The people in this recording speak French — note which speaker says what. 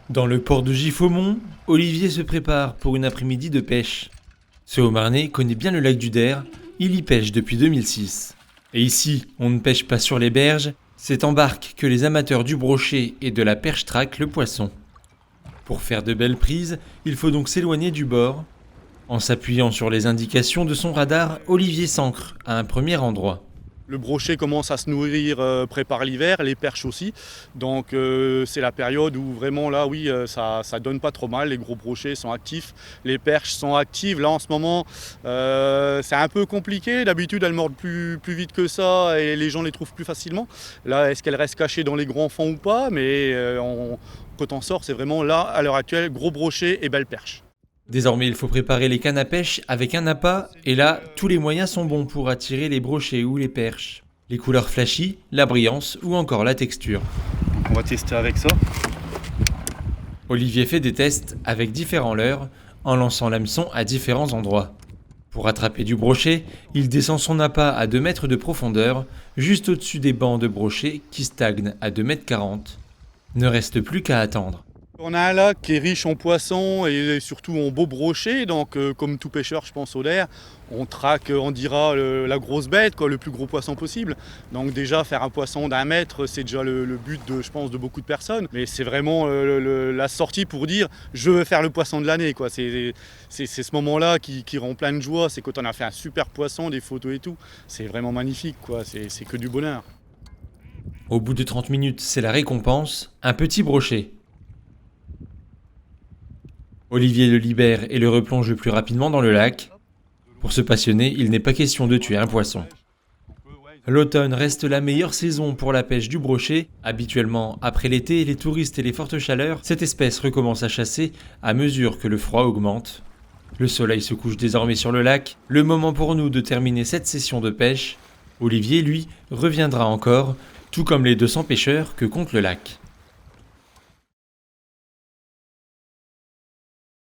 Speaker 1: Dans le port de Giffaumont, Olivier se prépare pour une après-midi de pêche. Ce Haut-Marnais connaît bien le lac du Der, il y pêche depuis 2006. Et ici, on ne pêche pas sur les berges, c'est en barque que les amateurs du brochet et de la perche traquent le poisson. Pour faire de belles prises, il faut donc s'éloigner du bord. En s'appuyant sur les indications de son radar, Olivier s'ancre à un premier endroit.
Speaker 2: Le brochet commence à se nourrir, prépare l'hiver, les perches aussi. Donc c'est la période où vraiment là, oui, ça donne pas trop mal. Les gros brochets sont actifs, les perches sont actives. Là en ce moment, c'est un peu compliqué. D'habitude, elles mordent plus vite que ça et les gens les trouvent plus facilement. Là, est-ce qu'elles restent cachées dans les grands fonds ou pas? Mais quand on sort, c'est vraiment là, à l'heure actuelle, gros brochets et belles perches.
Speaker 1: Désormais, il faut préparer les cannes à pêche avec un appât, et là, tous les moyens sont bons pour attirer les brochets ou les perches. Les couleurs flashy, la brillance ou encore la texture.
Speaker 2: On va tester avec ça.
Speaker 1: Olivier fait des tests avec différents leurres, en lançant l'hameçon à différents endroits. Pour attraper du brochet, il descend son appât à 2 mètres de profondeur, juste au-dessus des bancs de brochets qui stagnent à 2,40 m. Ne reste plus qu'à attendre.
Speaker 2: On a un lac qui est riche en poissons et surtout en beaux brochets, donc comme tout pêcheur je pense au Der, on traque, on dira la grosse bête, quoi, le plus gros poisson possible. Donc déjà faire un poisson d'1 mètre, c'est déjà le but je pense de beaucoup de personnes, mais c'est vraiment la sortie pour dire je veux faire le poisson de l'année, quoi. C'est ce moment-là qui rend plein de joie, c'est quand on a fait un super poisson, des photos et tout, c'est vraiment magnifique, quoi. C'est que du bonheur.
Speaker 1: Au bout de 30 minutes, c'est la récompense, un petit brochet. Olivier le libère et le replonge le plus rapidement dans le lac. Pour se passionner, il n'est pas question de tuer un poisson. L'automne reste la meilleure saison pour la pêche du brochet. Habituellement, après l'été, les touristes et les fortes chaleurs, cette espèce recommence à chasser à mesure que le froid augmente. Le soleil se couche désormais sur le lac, le moment pour nous de terminer cette session de pêche. Olivier, lui, reviendra encore, tout comme les 200 pêcheurs que compte le lac.